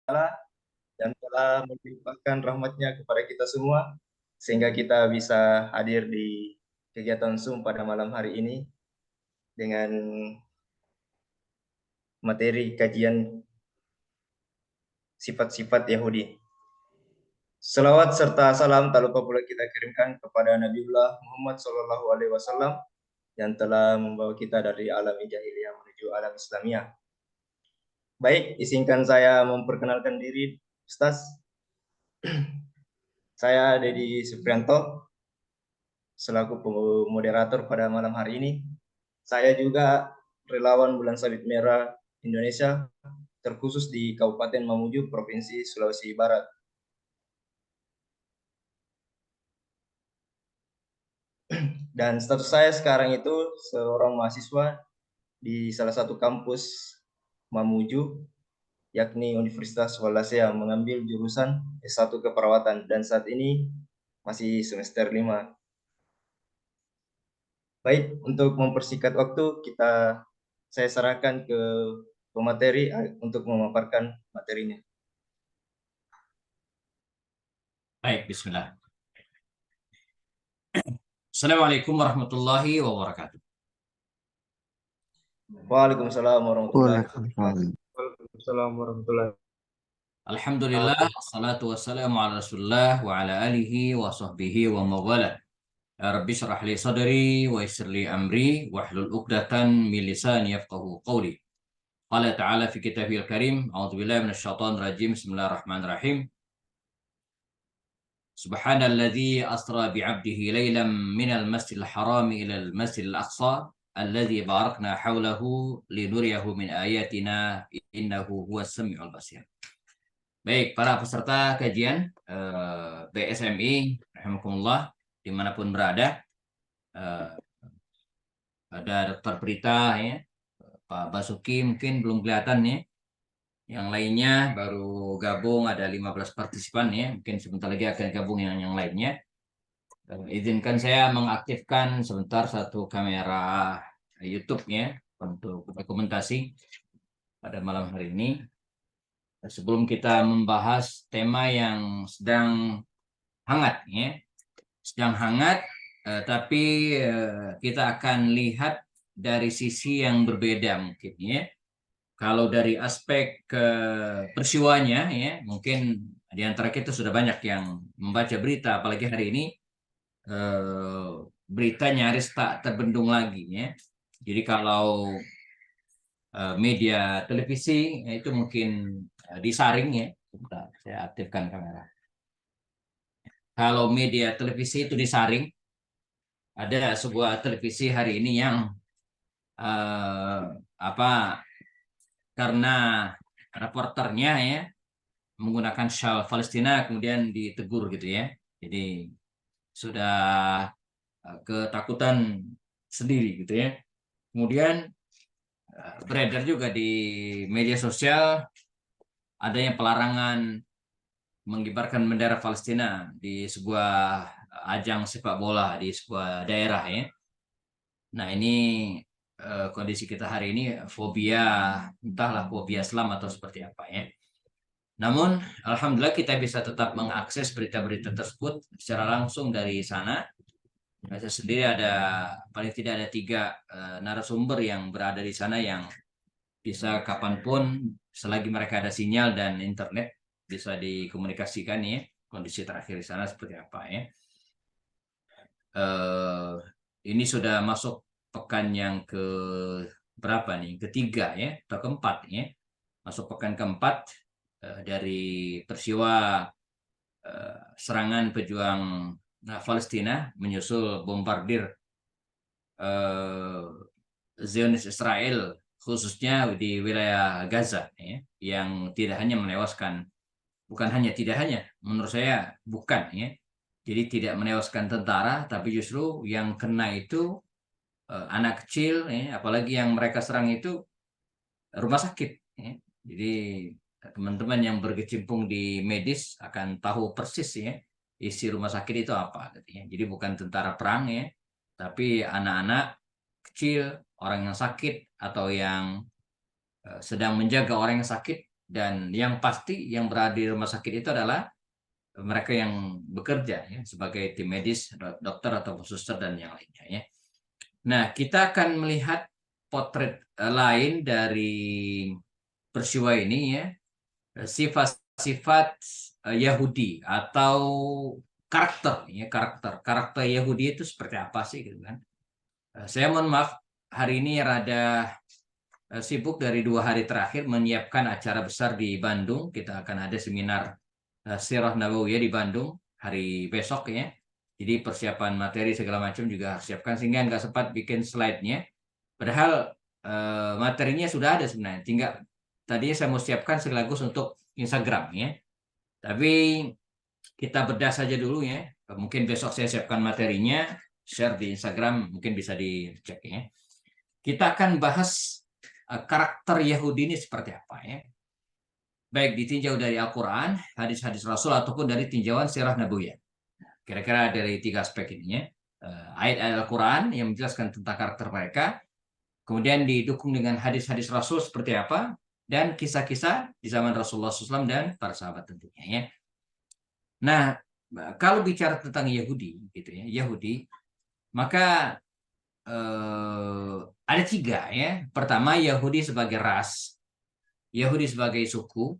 dan telah melimpahkan rahmatnya kepada kita semua sehingga kita bisa hadir di kegiatan Zoom pada malam hari ini dengan materi kajian sifat-sifat Yahudi. Selawat serta salam tak lupa pula kita kirimkan kepada Nabiullah Muhammad SAW yang telah membawa kita dari alam jahiliyah menuju alam Islamiyah. Baik, izinkan saya memperkenalkan diri, Ustaz. Saya Dedi Suprianto, selaku moderator pada malam hari ini. Saya juga relawan Bulan Sabit Merah Indonesia, terkhusus di Kabupaten Mamuju, Provinsi Sulawesi Barat. Dan status saya sekarang itu seorang mahasiswa di salah satu kampus Mamuju, yakni Universitas Wallacea, mengambil jurusan S1 Keperawatan, dan saat ini masih semester 5. Baik, untuk mempersingkat waktu, saya serahkan ke pemateri untuk memaparkan materinya. Baik, bismillah. Assalamualaikum warahmatullahi wabarakatuh. Waalaikumsalam warahmatullahi wabarakatuh. Waalaikumsalam warahmatullahi wabarakatuh. Alhamdulillah, salatu wassalamu ala rasulullah wa ala alihi wa sahbihi wa mawala. Ya Rabbi syrah li sadri wa yassir li amri wahlul 'uqdatan min lisani yafqahu qawli. Qala ta'ala fi kitabil karim, a'udzubillahi minasyaitonir rajim. Bismillahirrahmanirrahim. Subhanalladzi asra bi'abdihi lailan minal masjidil harami ilal masjidil aqsa alladzi barakna haulahu linuriyahu min ayatina innahu huwas samiul basir. Baik, para peserta kajian BSMI, rahimakumullah, dimanapun berada, ada Dr. Prita, ya, Pak Basuki mungkin belum kelihatan ya. Yang lainnya baru gabung, ada 15 partisipan ya. Mungkin sebentar lagi akan gabung yang lainnya. Izinkan saya mengaktifkan sebentar satu kamera YouTube-nya untuk dokumentasi pada malam hari ini. Sebelum kita membahas tema yang sedang hangat ya, sedang hangat, tapi kita akan lihat dari sisi yang berbeda mungkin ya. Kalau dari aspek peristiwanya ya, mungkin di antara kita sudah banyak yang membaca berita, apalagi hari ini berita nyaris tak terbendung lagi ya. Jadi kalau media televisi itu mungkin disaring ya. Bentar, saya aktifkan kamera. Kalau media televisi itu disaring, ada sebuah televisi hari ini yang karena reporternya ya menggunakan syal Palestina kemudian ditegur gitu ya. Jadi sudah ketakutan sendiri gitu ya. Kemudian beredar juga di media sosial adanya pelarangan mengibarkan bendera Palestina di sebuah ajang sepak bola di sebuah daerah ya. Nah ini kondisi kita hari ini fobia, entahlah fobia Islam atau seperti apa ya. Namun alhamdulillah kita bisa tetap mengakses berita-berita tersebut secara langsung dari sana. Saya sendiri paling tidak ada 3 narasumber yang berada di sana yang bisa kapanpun selagi mereka ada sinyal dan internet bisa dikomunikasikan ya kondisi terakhir di sana seperti apa ya. Ini sudah masuk pekan yang ke berapa nih? Ketiga ya atau keempat ya. Masuk pekan keempat dari peristiwa serangan pejuang Palestina menyusul bombardir Zionis Israel khususnya di wilayah Gaza ya, yang tidak hanya menewaskan, menurut saya bukan ya, jadi tidak menewaskan tentara, tapi justru yang kena itu anak kecil ya, apalagi yang mereka serang itu rumah sakit ya. Jadi teman-teman yang berkecimpung di medis akan tahu persis ya isi rumah sakit itu apa gitu ya. Jadi bukan tentara perang ya, tapi anak-anak kecil, orang yang sakit atau yang sedang menjaga orang yang sakit Dan yang pasti yang berada di rumah sakit itu adalah mereka yang bekerja ya, sebagai tim medis, dokter atau suster dan yang lainnya ya. Nah, kita akan melihat potret lain dari peristiwa ini ya, sifat-sifat Yahudi atau karakter Yahudi itu seperti apa sih gitu kan. Saya mohon maaf, hari ini rada sibuk dari 2 hari terakhir menyiapkan acara besar di Bandung. Kita akan ada seminar Sirah Nabawiyah di Bandung hari besok ya. Jadi persiapan materi segala macam juga harus siapkan sehingga nggak sempat bikin slide-nya. Padahal materinya sudah ada sebenarnya. Tinggal tadinya saya mau siapkan sekaligus untuk Instagram ya. Tapi kita bedah saja dulu ya. Mungkin besok saya siapkan materinya, share di Instagram, mungkin bisa dicek ya. Kita akan bahas karakter Yahudi ini seperti apa ya. Baik ditinjau dari Al-Quran, hadis-hadis Rasul, ataupun dari tinjauan sirah Nabawiyah. Kira-kira dari 3 aspek ini ya. Ayat-ayat Al-Quran yang menjelaskan tentang karakter mereka, kemudian didukung dengan hadis-hadis Rasul seperti apa, dan kisah-kisah di zaman Rasulullah SAW dan para sahabat tentunya ya. Nah, kalau bicara tentang Yahudi, gitu ya, Yahudi, maka ada 3 ya. Pertama, Yahudi sebagai ras, Yahudi sebagai suku,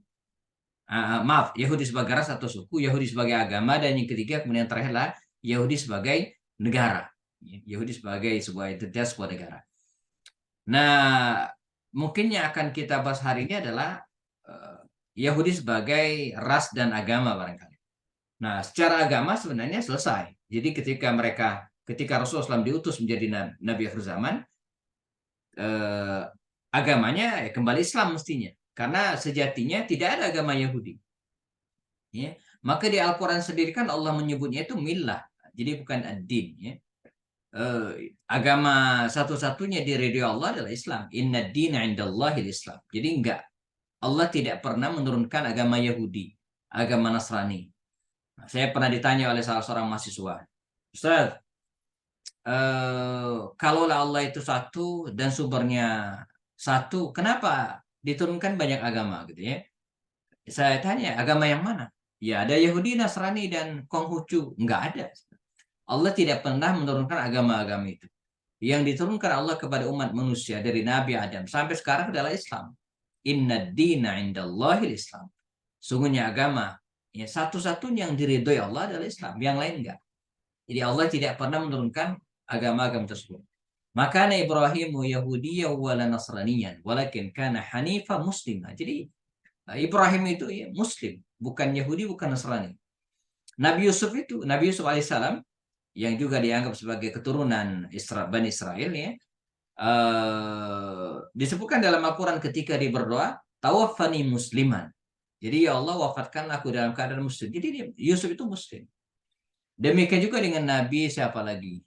Yahudi sebagai ras atau suku, Yahudi sebagai agama, dan yang ketiga kemudian terakhirlah Yahudi sebagai negara. Yahudi sebagai sebuah entitas, sebuah negara. Nah, mungkin yang akan kita bahas hari ini adalah Yahudi sebagai ras dan agama barangkali. Nah, secara agama sebenarnya selesai. Jadi ketika Rasulullah SAW diutus menjadi Nabi akhir zaman, agamanya kembali Islam mestinya. Karena sejatinya tidak ada agama Yahudi. Ya. Maka di Al-Quran sendiri kan Allah menyebutnya itu millah. Jadi bukan ad-din. Ya. Agama satu-satunya di ridho Allah adalah Islam. Inna dina indallahil Islam. Jadi enggak. Allah tidak pernah menurunkan agama Yahudi, agama Nasrani. Nah, saya pernah ditanya oleh salah seorang mahasiswa, Ustaz, kalaulah Allah itu satu dan sumbernya satu, kenapa diturunkan banyak agama gitu ya? Saya tanya, agama yang mana? Ya ada Yahudi, Nasrani, dan Konghucu. Enggak ada. Allah tidak pernah menurunkan agama-agama itu. Yang diturunkan Allah kepada umat manusia dari Nabi Adam sampai sekarang adalah Islam. Inna dina indallahil Islam. Sungguhnya agama ya satu-satunya yang diridhoi Allah adalah Islam, yang lain enggak. Jadi Allah tidak pernah menurunkan agama-agama tersebut. Maka Ibrahimu Yahudiyya wa la Nasraniyan walakin kana hanifa muslimah. Jadi Ibrahim itu ya Muslim, bukan Yahudi, bukan Nasrani. Nabi Yusuf alaihissalam yang juga dianggap sebagai keturunan Bani Israel ya, disebutkan dalam Al-Quran ketika dia berdoa, tawaffani musliman. Jadi ya Allah wafatkan aku dalam keadaan muslim. Jadi Yusuf itu muslim. Demikian juga dengan Nabi siapa lagi?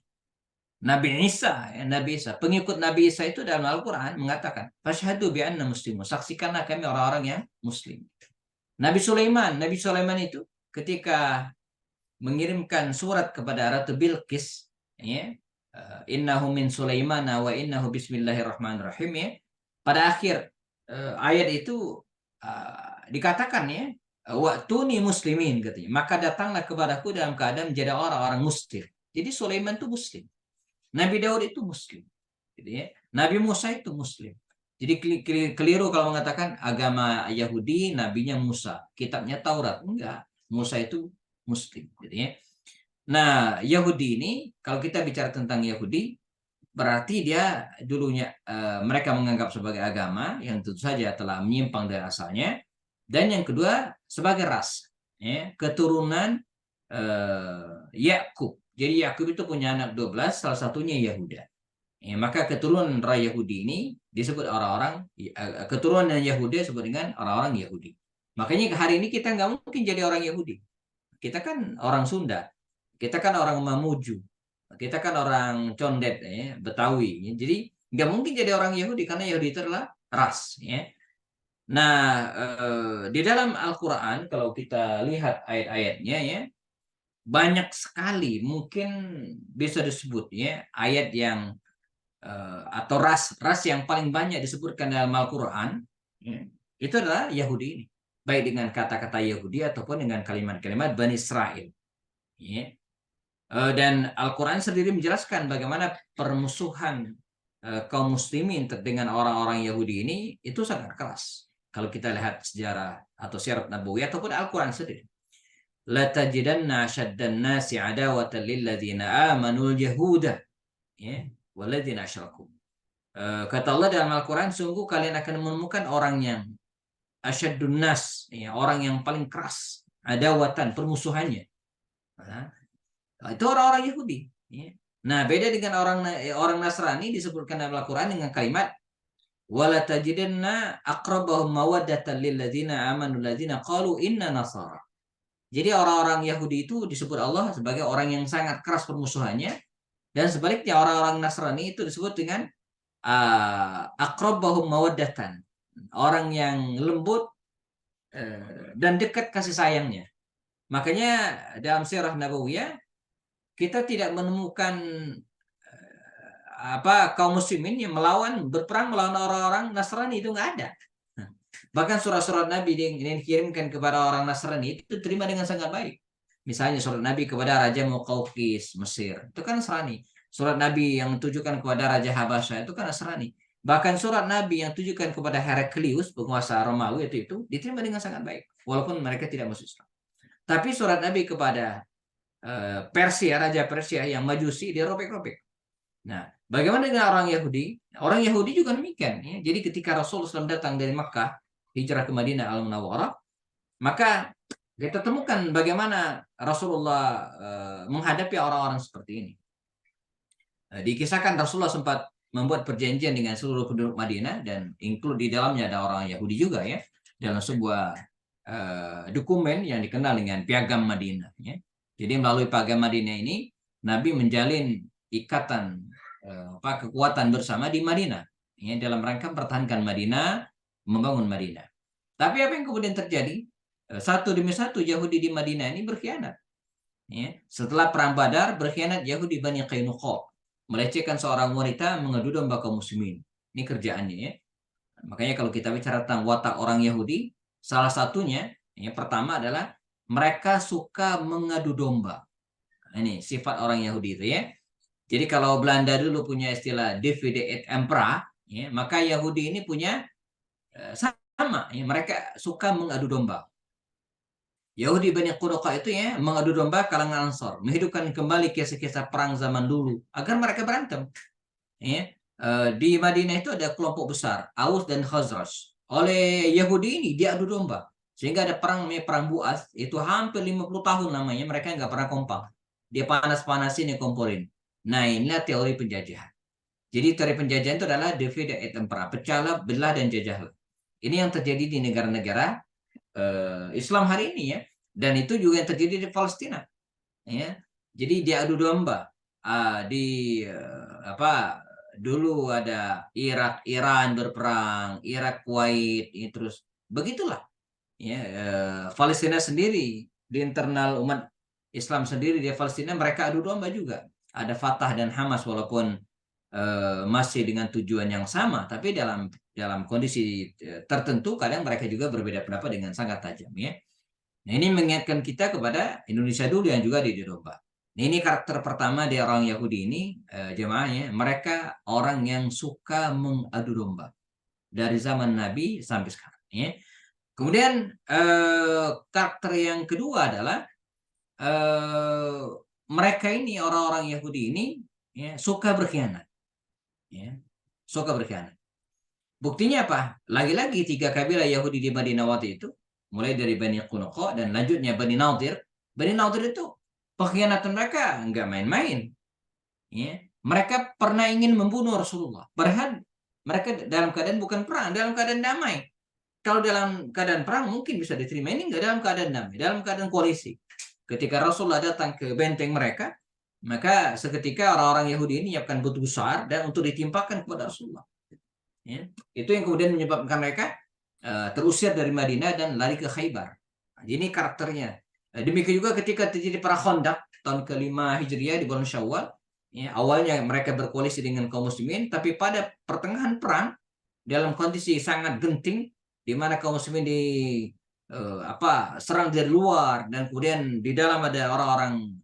Nabi Isa, ya, Nabi Isa. Pengikut Nabi Isa itu dalam Al-Quran mengatakan, Fashhadu bi'anna muslimun. Saksikanlah kami orang-orang yang muslim. Nabi Sulaiman itu ketika mengirimkan surat kepada Ratu Bilqis, ya, innahu min Sulaiman wa innahu bismillahirrahmanirrahim ya. Pada akhir ayat itu dikatakan ya, waktuni muslimin katanya. Maka datanglah kepadaku dalam keadaan menjadi orang-orang muslim. Jadi Sulaiman itu muslim. Nabi Daud itu muslim. Gitu ya. Nabi Musa itu muslim. Jadi keliru kalau mengatakan agama Yahudi, nabinya Musa, kitabnya Taurat. Enggak. Musa itu muslim. Gitu ya. Nah, Yahudi ini, kalau kita bicara tentang Yahudi, berarti dia dulunya mereka menganggap sebagai agama yang tentu saja telah menyimpang dari asalnya. Dan yang kedua, sebagai ras. Ya, keturunan Yakub. Jadi Yakub itu punya anak 12, salah satunya Yahuda. Ya, maka keturunan Rai Yahudi ini disebut orang-orang, keturunan Yahudi disebut dengan orang-orang Yahudi. Makanya hari ini kita nggak mungkin jadi orang Yahudi. Kita kan orang Sunda, kita kan orang Mamuju, kita kan orang Condet, ya, Betawi. Ya. Jadi nggak mungkin jadi orang Yahudi karena Yahudi itu adalah ras. Ya. Nah, di dalam Al-Quran kalau kita lihat ayat-ayatnya ya, banyak sekali mungkin bisa disebut ya ayat yang atau ras yang paling banyak disebutkan dalam Al-Quran ya, itu adalah Yahudi ini. Baik dengan kata-kata Yahudi ataupun dengan kalimat-kalimat Bani Israel. Ya. Dan Al-Quran sendiri menjelaskan bagaimana permusuhan kaum muslimin dengan orang-orang Yahudi ini itu sangat keras. Kalau kita lihat sejarah atau syirat Nabawi ataupun Al-Quran sendiri. La tajidanna ashaddan nasi adawatan lilladzina amanul yahuda ya walladzina asyraku. Kata Allah dalam Al-Quran, sungguh kalian akan menemukan orang yang asyaddun nas, ya, orang yang paling keras adawatan permusuhannya. Itu orang-orang Yahudi. Ya. Nah, beda dengan orang Nasrani disebutkan dalam Al-Quran dengan kalimat wala tajidanna aqrabahum mawaddatan lil ladzina amanu ladzina qalu inna nasara. Jadi orang-orang Yahudi itu disebut Allah sebagai orang yang sangat keras permusuhannya, dan sebaliknya orang-orang Nasrani itu disebut dengan aqrabahum mawaddatan, orang yang lembut dan dekat kasih sayangnya. Makanya dalam sirah Nabawiyah kita tidak menemukan kaum muslimin yang berperang melawan orang-orang Nasrani, itu nggak ada. Bahkan surat-surat Nabi yang dikirimkan kepada orang Nasrani itu terima dengan sangat baik. Misalnya surat Nabi kepada Raja Muqawqis Mesir, itu kan Nasrani. Surat Nabi yang ditujukan kepada Raja Habasyah itu kan Nasrani. Bahkan surat Nabi yang ditujukan kepada Heraklius, penguasa Romawi itu diterima dengan sangat baik, walaupun mereka tidak masuk Islam. Tapi surat Nabi kepada Persia, Raja Persia yang Majusi, dia robek-robek. Nah, bagaimana dengan orang Yahudi? Orang Yahudi juga demikian. Ya. Jadi ketika Rasulullah SAW datang dari Makkah, hijrah ke Madinah Al-Munawwarah, maka kita temukan bagaimana Rasulullah menghadapi orang-orang seperti ini. Dikisahkan Rasulullah sempat membuat perjanjian dengan seluruh penduduk Madinah, dan include di dalamnya ada orang Yahudi juga ya, dalam sebuah dokumen yang dikenal dengan Piagam Madinah. Ya. Jadi melalui Piagam Madinah ini Nabi menjalin ikatan kekuatan bersama di Madinah ya, dalam rangka mempertahankan Madinah, membangun Madinah. Tapi apa yang kemudian terjadi? Satu demi satu Yahudi di Madinah ini berkhianat. Ya. Setelah perang Badar, berkhianat Yahudi Bani Qainuqa, melecehkan seorang wanita, mengadu domba kaum muslimin. Ini kerjaannya ya. Makanya kalau kita bicara tentang watak orang Yahudi, salah satunya yang pertama adalah mereka suka mengadu domba. Ini sifat orang Yahudi itu ya. Jadi kalau Belanda dulu punya istilah divide et impera, ya, maka Yahudi ini punya sama. Ya, mereka suka mengadu domba. Yahudi Bani Quraiqah itu ya mengadu domba kalangan Ansar, menghidupkan kembali kisah-kisah perang zaman dulu agar mereka berantem. Ya. Di Madinah itu ada kelompok besar, Aus dan Khazraj. Oleh Yahudi ini dia adu domba. Sehingga ada perang Bu'ath, itu hampir 50 tahun namanya, mereka nggak pernah kompak. Dia panas-panasin, dia komporin. Nah, inilah teori penjajahan. Jadi teori penjajahan itu adalah divide et impera, pecahlah, belah, dan jajahlah. Ini yang terjadi di negara-negara Islam hari ini ya. Dan itu juga yang terjadi di Palestina. Ya. Jadi dia adu domba. Dulu ada Irak, Iran berperang, Irak, Kuwait, terus begitulah. Ya, Palestina sendiri di internal umat Islam sendiri di Palestina mereka adu domba juga. Ada Fatah dan Hamas walaupun masih dengan tujuan yang sama, tapi dalam kondisi tertentu kadang mereka juga berbeda pendapat dengan sangat tajam ya. Nah, ini mengingatkan kita kepada Indonesia dulu yang juga di domba. Nah, ini karakter pertama dari orang Yahudi ini jemaahnya, mereka orang yang suka mengadu domba dari zaman Nabi sampai sekarang ya. Kemudian karakter yang kedua adalah mereka ini orang-orang Yahudi ini ya, suka berkhianat. Ya, suka berkhianat. Buktinya apa? Lagi-lagi 3 kabilah Yahudi di Madinah waktu itu, mulai dari Bani Quraiqah dan lanjutnya Bani Nadir. Bani Nadir itu pengkhianatan mereka nggak main-main. Ya, mereka pernah ingin membunuh Rasulullah. Padahal mereka dalam keadaan bukan perang, dalam keadaan damai. Kalau dalam keadaan perang mungkin bisa diterima, ini nggak dalam keadaan damai, dalam keadaan koalisi. Ketika Rasulullah datang ke benteng mereka, maka seketika orang-orang Yahudi ini menyiapkan batu besar dan untuk ditimpakan kepada Rasulullah. Ya, itu yang kemudian menyebabkan mereka terusir dari Madinah dan lari ke Khaybar. Nah, ini karakternya. Demikian juga ketika terjadi perang Khandaq tahun ke-5 Hijriah di bulan Syawal. Ya, awalnya mereka berkoalisi dengan kaum muslimin, tapi pada pertengahan perang dalam kondisi sangat genting, di mana kaum muslimin serang dari luar, dan kemudian di dalam ada orang-orang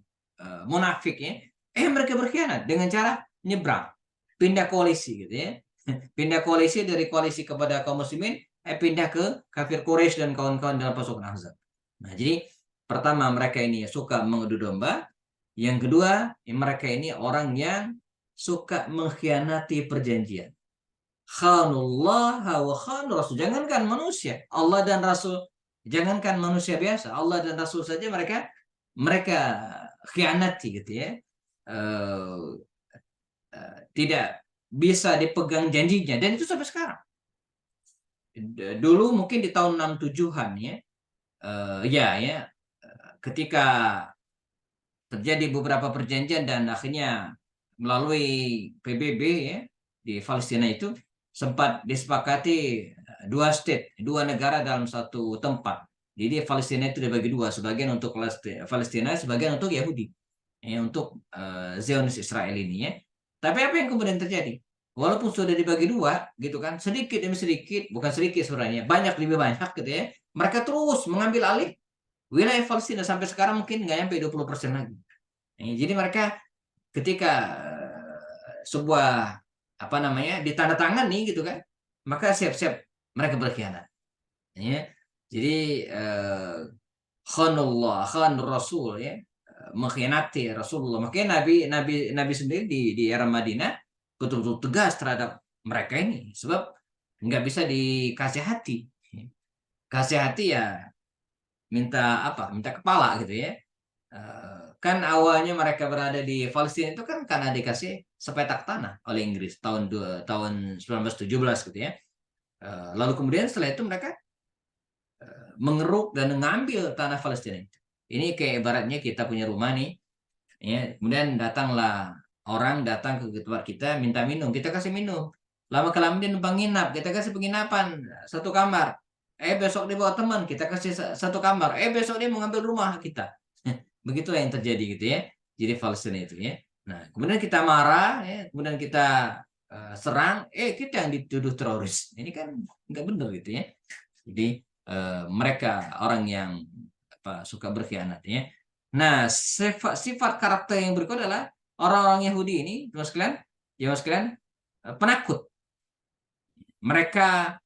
munafik ya. Mereka berkhianat dengan cara nyebrang, pindah koalisi gitu ya. Pindah koalisi dari koalisi kepada kaum muslimin, pindah ke kafir Quraisy dan kawan-kawan dalam pasukan Ahzab. Nah, jadi pertama mereka ini suka mengadu domba, yang kedua mereka ini orang yang suka mengkhianati perjanjian. Khanullah wa khanur rasul. Jangankan manusia, Allah dan Rasul, jangankan manusia biasa, Allah dan Rasul saja mereka khianati gitu ya. Tidak bisa dipegang janjinya, dan itu sampai sekarang. Dulu mungkin di tahun 67-an ya, ketika terjadi beberapa perjanjian dan akhirnya melalui PBB ya di Palestina itu sempat disepakati dua negara dalam satu tempat. Jadi Palestina itu dibagi dua, sebagian untuk Palestina, sebagian untuk Yahudi, untuk Zionis Israel ini ya. Tapi apa yang kemudian terjadi? Walaupun sudah dibagi dua, gitu kan, sedikit demi sedikit, bukan sedikit sebenarnya, banyak lebih banyak gitu ya, mereka terus mengambil alih wilayah Palestina sampai sekarang mungkin nggak sampai 20% lagi. Jadi mereka ketika sebuah ditandatangani gitu kan, maka siap-siap mereka berkhianat. Ya. Jadi khanullah, khanur Rasul ya, mengkhianati Rasulullah. Makanya Nabi sendiri di era Madinah betul-betul tegas terhadap mereka ini, sebab nggak bisa dikasih hati. Kasih hati ya minta kepala gitu ya. Kan awalnya mereka berada di Palestina itu kan karena dikasih sepetak tanah oleh Inggris tahun 1917 gitu ya. Lalu kemudian setelah itu mereka mengeruk dan mengambil tanah Palestina itu. Ini kayak ibaratnya kita punya rumah nih, ya, kemudian datanglah orang datang ke tempat kita minta minum, kita kasih minum. Lama kelamaan dia numpang nginap, kita kasih penginapan satu kamar. Besok dia bawa teman, kita kasih satu kamar. Besok dia mau ngambil rumah kita. Begitulah yang terjadi gitu ya. Jadi Palestina itu ya. Nah, kemudian kita marah, ya, kemudian kita serang, kita yang dituduh teroris. Ini kan nggak benar gitu ya. Jadi mereka orang yang suka berkhianat ya. Nah, sifat karakter yang berikut adalah orang-orang Yahudi ini, Mas sekalian, penakut. Mereka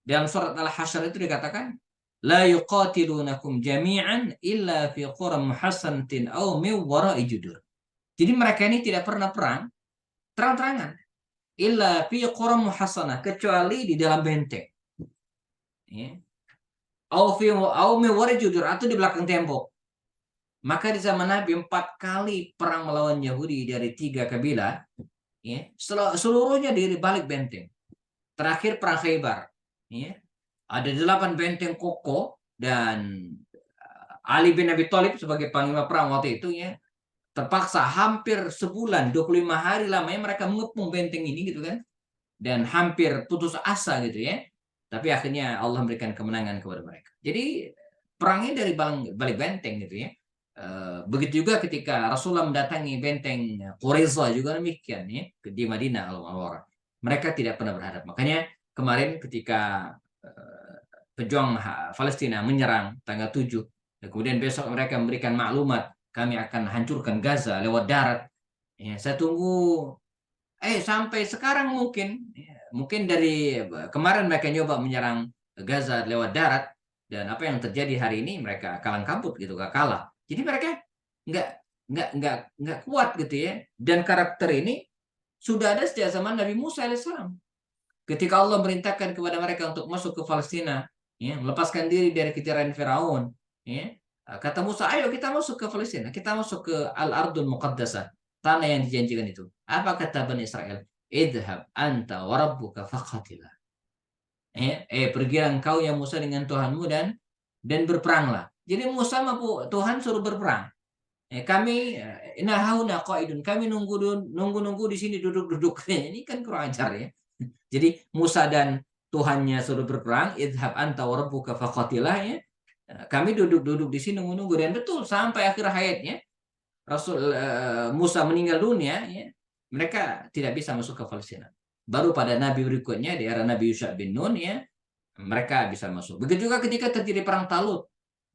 dalam surat Al-Hasyr itu dikatakan, la yuqatilunakum jami'an illa fi quram muhassanatin aw min wara'i judur. Jadi mereka ini tidak pernah perang terang-terangan, illa fi quram muhassanah, kecuali di dalam benteng. Ya. Aw min wara'i judur, atau di belakang tembok. Maka di zaman Nabi 4 kali perang melawan Yahudi dari 3 kabilah, ya, seluruhnya di balik benteng. Terakhir perang Khaybar, ya, ada 8 benteng kokoh, dan Ali bin Abi Thalib sebagai panglima perang waktu itu ya terpaksa hampir sebulan 25 hari lamanya mereka mengepung benteng ini gitu kan, dan hampir putus asa gitu ya. Tapi akhirnya Allah memberikan kemenangan kepada mereka. Jadi perangnya dari balik benteng gitu ya. Begitu juga ketika Rasulullah mendatangi benteng Quraisyah juga demikian ya, di Madinah al-Munawwarah. Mereka tidak pernah berhadap. Makanya kemarin ketika pejuang Palestina menyerang tanggal 7, dan kemudian besok mereka memberikan maklumat, kami akan hancurkan Gaza lewat darat. Ya, saya tunggu sampai sekarang mungkin dari kemarin mereka nyoba menyerang Gaza lewat darat, dan apa yang terjadi hari ini mereka kalang kabut gitu, gak kalah. Jadi mereka nggak kuat gitu ya. Dan karakter ini sudah ada sejak zaman Nabi Musa alaihissalam. Ketika Allah merintahkan kepada mereka untuk masuk ke Palestina, ya, melepaskan diri dari kejaran Firaun, ya, kata Musa, ayo kita masuk ke Palestina, kita masuk ke Al-Ardul Muqaddasah, tanah yang dijanjikan itu. Apa kata Bani Israel? Idhab anta wa rabbuka faqatila. Pergilah engkau ya Musa dengan Tuhanmu dan berperanglah. Jadi Musa mampu Tuhan suruh berperang. Kami nahuna qaidun, kami nunggu di sini duduk-duduk. Ini kan kurang ajar ya. Jadi Musa dan Tuhannya suruh berperang, idhab anta wa rabbuka faqatilah ya. Kami duduk-duduk di sini menunggu, dan betul sampai akhir hayatnya Rasul Musa meninggal dunia ya. Mereka tidak bisa masuk ke Palestina. Baru pada nabi berikutnya di era Nabi Yusha bin Nun ya, mereka bisa masuk. Begitu juga ketika terjadi perang Talut.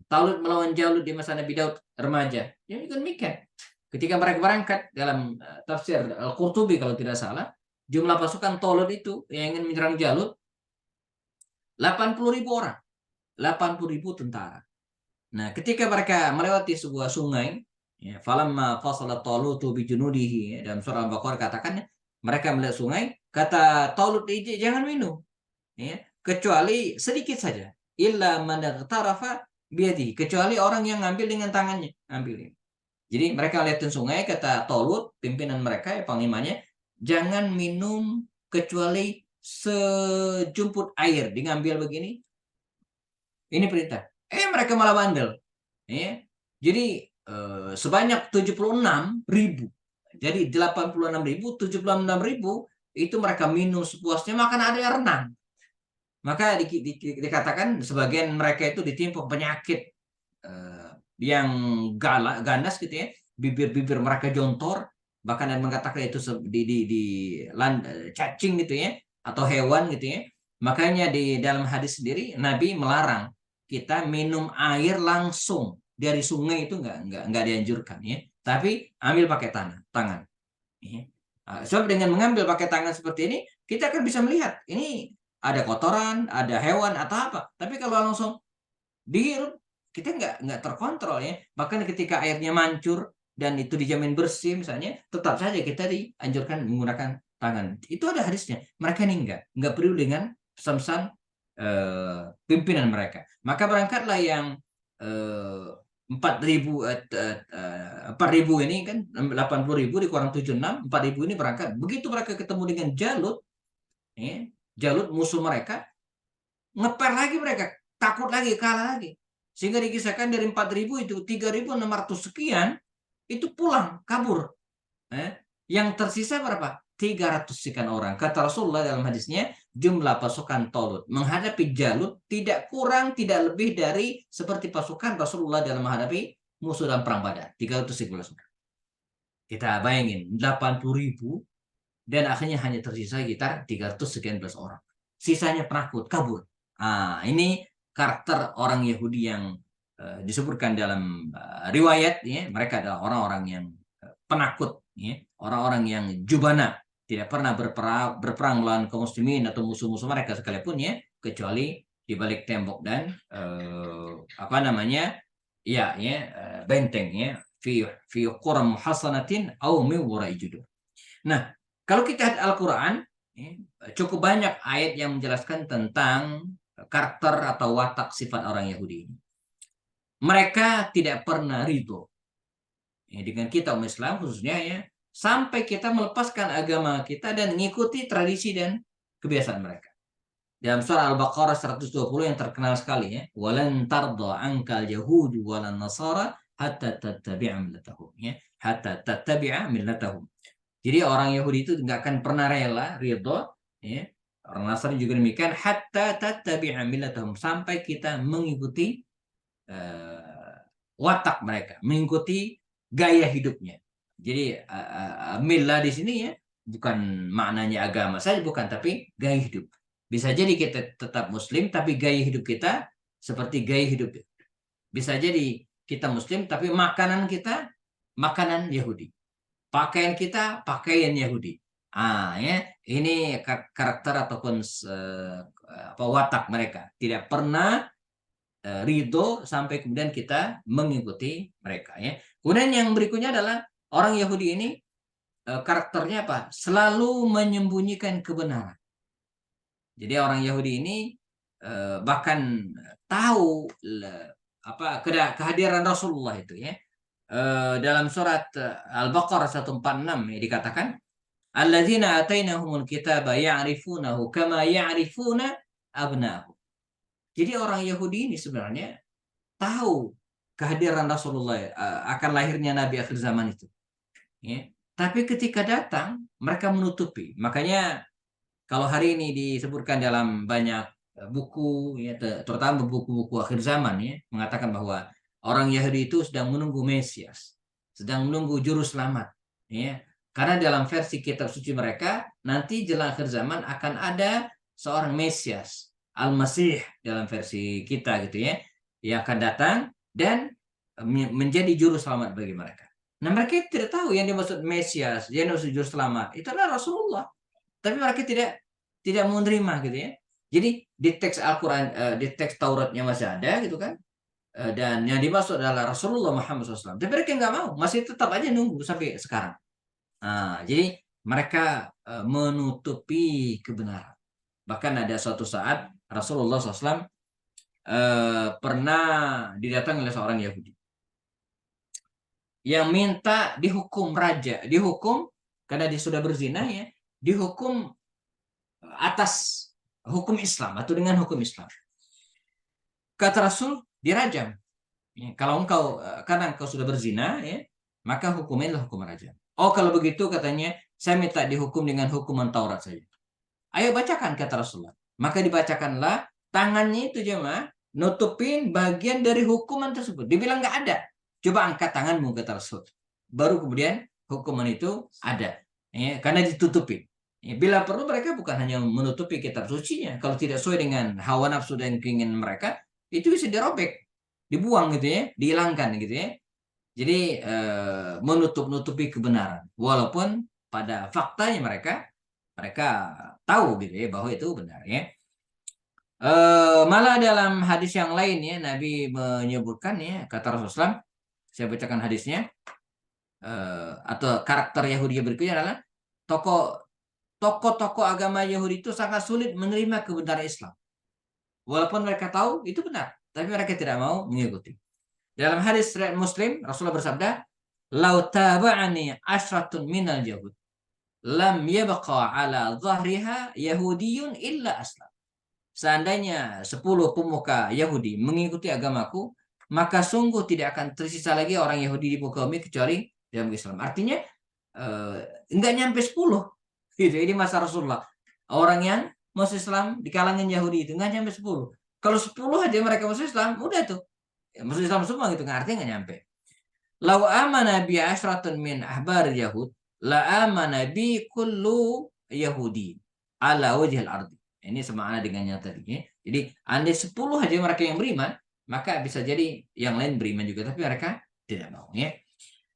Talut melawan Jalut di masa Nabi Daud remaja. Ya juga demikian. Ketika mereka berangkat dalam tafsir Al-Qurtubi kalau tidak salah, jumlah pasukan Talut itu yang ingin menyerang Jalut 80.000 orang. 80.000 tentara. Nah, ketika mereka melewati sebuah sungai, ya, falamma fasala Talutu bi junudihi, ya, dalam surah Al-Baqarah katakan mereka melihat sungai, kata Talut, jangan minum, ya, kecuali sedikit saja. Illa man tarafa biadi, kecuali orang yang ngambil dengan tangannya, ambil. Jadi mereka lihatin sungai, kata Talut, pimpinan mereka, ya, panglimanya, jangan minum kecuali sejumput air, diambil begini. Ini perintah. Mereka malah bandel. Ya. Jadi sebanyak 76.000. Jadi 86.000, 76.000 itu mereka minum sepuasnya, makan ada yang renang. Maka dikatakan sebagian mereka itu ditimpa penyakit yang ganas gitu ya. Bibir-bibir mereka jontor, bahkan yang mengatakan itu cacing gitu ya, atau hewan gitu ya. Makanya di dalam hadis sendiri Nabi melarang kita minum air langsung dari sungai, itu nggak dianjurkan ya. Tapi ambil pakai tangan. Ya. Sebab dengan mengambil pakai tangan seperti ini, kita akan bisa melihat ini ada kotoran, ada hewan atau apa. Tapi kalau langsung dihirup, kita nggak terkontrol ya. Bahkan ketika airnya mancur dan itu dijamin bersih misalnya, tetap saja kita dianjurkan menggunakan tangan. Itu ada hadisnya. Mereka ini nggak perlu dengan pesan-pesan pimpinan mereka. Maka berangkatlah yang 4.000 ini kan 80.000 dikurang 76, 4.000 ini berangkat. Begitu mereka ketemu dengan Jalut, ya, Jalut musuh mereka, ngeper lagi mereka, takut lagi, kalah lagi. Sehingga dikisahkan dari 4.000 itu 3.600 sekian itu pulang, kabur. Yang tersisa berapa? 300 sekian orang. Kata Rasulullah dalam hadisnya, jumlah pasukan Talut menghadapi Jalut tidak kurang, tidak lebih dari seperti pasukan Rasulullah dalam menghadapi musuh dalam perang Badar. 311 orang. Kita bayangin, 80.000 dan akhirnya hanya tersisa sekitar 300 sekian belas orang. Sisanya penakut, kabur. Ini karakter orang Yahudi yang disebutkan dalam riwayat, ya. Mereka adalah orang-orang yang penakut, ya. Orang-orang yang jubana, tidak pernah berperang melawan kaum muslimin atau musuh-musuh mereka sekalipun, ya, kecuali di balik tembok dan benteng, ya, fi quram muhassanatin au min wara'i judur. Nah, kalau kita lihat Al-Qur'an, ya, cukup banyak ayat yang menjelaskan tentang karakter atau watak sifat orang Yahudi. Mereka tidak pernah ridho, ya, dengan kita umat Islam khususnya, ya, sampai kita melepaskan agama kita dan mengikuti tradisi dan kebiasaan mereka. Dalam surah Al-Baqarah 120 yang terkenal sekali, ya, walan tarda ankal yahudu walan nasara hatta tattabi'a millatahum, ya, hatta tattabi'a millatahum. Jadi orang Yahudi itu nggak akan pernah rela, ridho, ya. Orang Nasrani juga demikian, hatta tattabi'a millatahum, sampai kita mengikuti watak mereka, mengikuti gaya hidupnya. Jadi millah di sini, ya, bukan maknanya agama saja, bukan, tapi gaya hidup. Bisa jadi kita tetap Muslim, tapi gaya hidup kita seperti gaya hidup. Bisa jadi kita Muslim, tapi makanan kita makanan Yahudi. Pakaian kita pakaian Yahudi. Ya, ini karakter ataupun watak mereka. Tidak pernah ridho sampai kemudian kita mengikuti mereka, ya. Kemudian yang berikutnya adalah orang Yahudi ini karakternya apa? Selalu menyembunyikan kebenaran. Jadi orang Yahudi ini bahkan tahu kehadiran Rasulullah itu, ya. Dalam surat Al-Baqarah 146 ya, dikatakan alladzina atainahumul kitaba ya'rifunahu kama ya'rifuna abna'ahum. Jadi orang Yahudi ini sebenarnya tahu kehadiran Rasulullah, akan lahirnya Nabi akhir zaman itu, ya. Tapi ketika datang mereka menutupi. Makanya kalau hari ini disebutkan dalam banyak buku, ya, terutama buku-buku akhir zaman, ya, mengatakan bahwa orang Yahudi itu sedang menunggu Mesias, sedang menunggu juru selamat, ya. Karena dalam versi kitab suci mereka nanti jelang akhir zaman akan ada seorang Mesias, Al-Masih dalam versi kita gitu ya, yang akan datang dan menjadi juru selamat bagi mereka. Nah, mereka tidak tahu yang dimaksud Mesias, yang dimaksud juru selamat itu adalah Rasulullah. Tapi mereka tidak mau menerima gitu ya. Jadi di teks Al-Quran, di teks Tauratnya masih ada gitu kan. Dan yang dimaksud adalah Rasulullah Muhammad SAW. Tapi mereka nggak mau, masih tetap aja nunggu sampai sekarang. Nah, jadi mereka menutupi kebenaran. Bahkan ada suatu saat Rasulullah SAW pernah didatangi oleh seorang Yahudi yang minta dihukum raja, dihukum karena dia sudah berzina ya, dihukum atas hukum Islam atau dengan hukum Islam. Kata Rasul, dirajam. Ya, kalau engkau karena engkau sudah berzina ya, maka hukumnya hukum rajam. Oh, kalau begitu katanya, saya minta dihukum dengan hukuman Taurat saja. Ayo bacakan kata Rasulullah. Maka dibacakanlah, tangannya itu jemaah nutupin bagian dari hukuman tersebut. Dibilang nggak ada. Coba angkat tanganmu kata Rasul. Baru kemudian hukuman itu ada. Ya, karena ditutupin. Ya, bila perlu mereka bukan hanya menutupi kitab sucinya. Kalau tidak sesuai dengan hawa nafsu dan keinginan mereka, itu bisa dirobek, dibuang gitu ya, dihilangkan gitu ya. Jadi menutupi kebenaran. Walaupun pada faktanya mereka tahu gitu ya bahwa itu benar ya. Malah dalam hadis yang lain ya Nabi menyebutkan ya kata Rasulullah, saya bacakan hadisnya, atau karakter Yahudi berikutnya adalah tokoh-tokoh agama Yahudi itu sangat sulit menerima kebenaran Islam. Walaupun mereka tahu itu benar, tapi mereka tidak mau mengikuti. Dalam hadis riwayat Muslim, Rasulullah bersabda, "Lau taba'ani asyratun minal yahud, lam yabqa ala dhahriha yahudiyun illa aslam." Seandainya 10 pemuka Yahudi mengikuti agamaku, maka sungguh tidak akan tersisa lagi orang Yahudi di muka bumi kecuali dalam Islam. Artinya enggak nyampe 10. Gitu. Ini masa Rasulullah. Orang yang masuk Islam di kalangan Yahudi itu enggak nyampe 10. Kalau 10 aja mereka masuk Islam, udah tuh. Ya, masuk Islam semua gitu, artinya enggak nyampe. Lau amana bi asyratun min ahbar Yahud, la amana bi kullu Yahudi ala wajhil ardi. Ini semakna dengan yang tadi ya. Jadi andai 10 aja mereka yang beriman, maka bisa jadi yang lain beriman juga, tapi mereka tidak mau ya.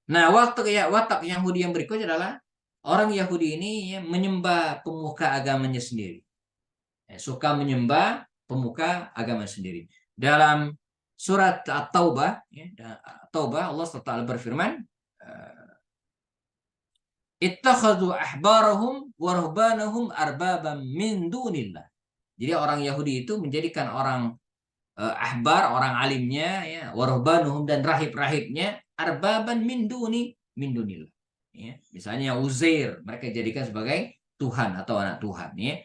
Nah, watak Yahudi yang berikutnya adalah orang Yahudi ini ya, menyembah pemuka agamanya sendiri. Suka menyembah pemuka agama sendiri. Dalam surat At-Taubah ya, Taubah Allah SWT berfirman, ittakhadhu ahbarahum wa ruhbanahum arbabam min dunillah. Jadi orang Yahudi itu menjadikan orang ahbar, orang alimnya ya, wa ruhbanuhum dan rahib-rahibnya arbaban min dunillah. Ya, misalnya Uzair mereka jadikan sebagai Tuhan atau anak Tuhan ya.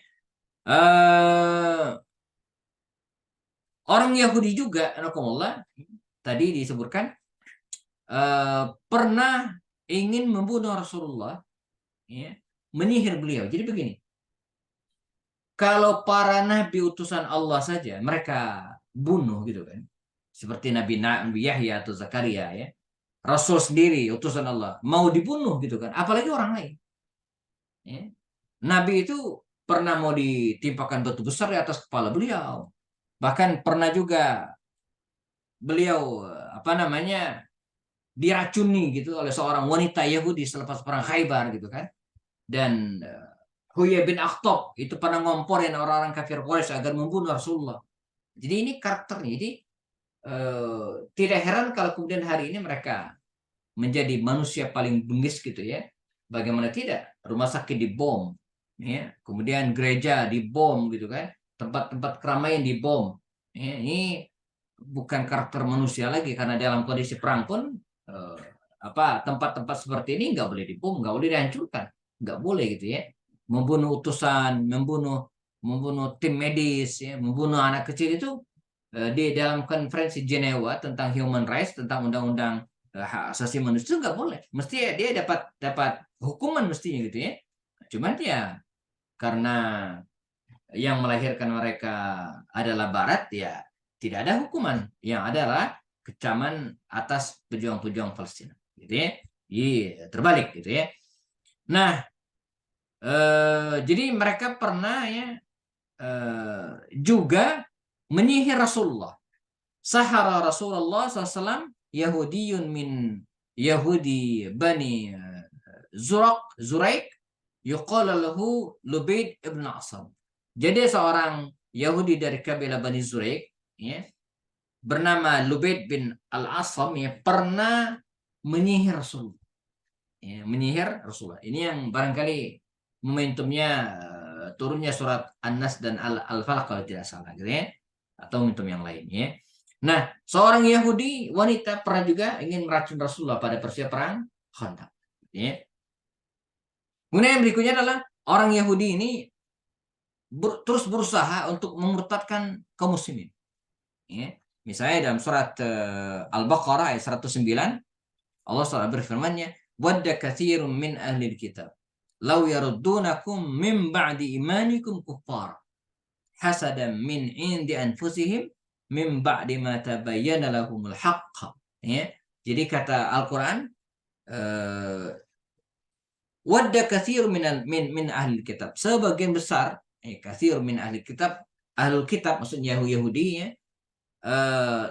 Orang Yahudi juga anakumullah tadi disebutkan pernah ingin membunuh Rasulullah ya, menyihir beliau. Jadi begini, kalau para nabi utusan Allah saja mereka bunuh gitu kan, seperti Nabi Yahya atau Zakaria ya, Rasul sendiri utusan Allah mau dibunuh gitu kan, apalagi orang lain ya. Nabi itu pernah mau ditimpakan batu besar di atas kepala beliau, bahkan pernah juga beliau diracuni gitu oleh seorang wanita Yahudi selepas perang Khaybar gitu kan. Dan Huyai bin Akhtab itu pernah ngomporin orang-orang kafir Quraisy agar membunuh Rasulullah. Jadi ini karakternya. Jadi tidak heran kalau kemudian hari ini mereka menjadi manusia paling bengis gitu ya. Bagaimana tidak? Rumah sakit dibom, ya. Kemudian gereja dibom gitu kan. Tempat-tempat keramaian dibom. Ya, ini bukan karakter manusia lagi, karena dalam kondisi perang pun tempat-tempat seperti ini nggak boleh dibom, nggak boleh dihancurkan, nggak boleh gitu ya. Membunuh utusan, membunuh tim medis, ya, membunuh anak kecil itu di dalam konferensi Jenewa tentang human rights, tentang undang-undang hak asasi manusia itu nggak boleh. Mesti dia dapat hukuman mestinya gitu ya. Cuman ya karena yang melahirkan mereka adalah Barat, ya tidak ada hukuman, yang adalah kecaman atas pejuang-pejuang Palestina gitu ya. Iya, terbalik gitu ya. Nah, jadi mereka pernah ya juga menyihir Rasulullah. Sahara Rasulullah SAW Yahudiyun min Yahudi Bani Zuraik yuqala lahu Lubaid ibn Asam. Jadi seorang Yahudi dari kabilah Bani Zuraik, ya, bernama Lubaid bin Al-Asam, ya, pernah menyihir Rasulullah. Ya, menyihir Rasulullah. Ini yang barangkali momentumnya turunnya surat An-Nas dan Al-Falaq kalau tidak salah, gitu ya. Atau momentum yang lainnya. Nah, seorang Yahudi wanita pernah juga ingin meracun Rasulullah pada peristiwa perang Khandaq. Ya. Kemudian yang berikutnya adalah orang Yahudi ini terus berusaha untuk memurtadkan kaum muslimin. Ya. Misalnya dalam surat Al-Baqarah ayat 109, Allah SWT berfirman-Nya, "Wadda katsirun min ahlil kitab law yaruddunakum min ba'di imanikum kuffar hasadan min indi anfusihim min ba'di ma tabayyana lahumul haqq." Ya. Jadi kata Al-Qur'an, wadda katsirun min ahli kitab, sebagian besar, katsir min ahli kitab, ahlul kitab maksudnya Yahudi, ya,